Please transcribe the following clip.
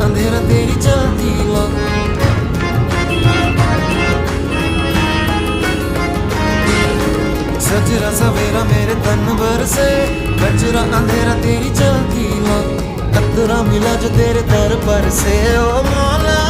अंधेरा तेरी चलती लो। सजरा सवेरा मेरे तन भर से, कचरा अंधेरा तेरी चलती लो। कतरा मिला जो तेरे दर पर से, ओ मौला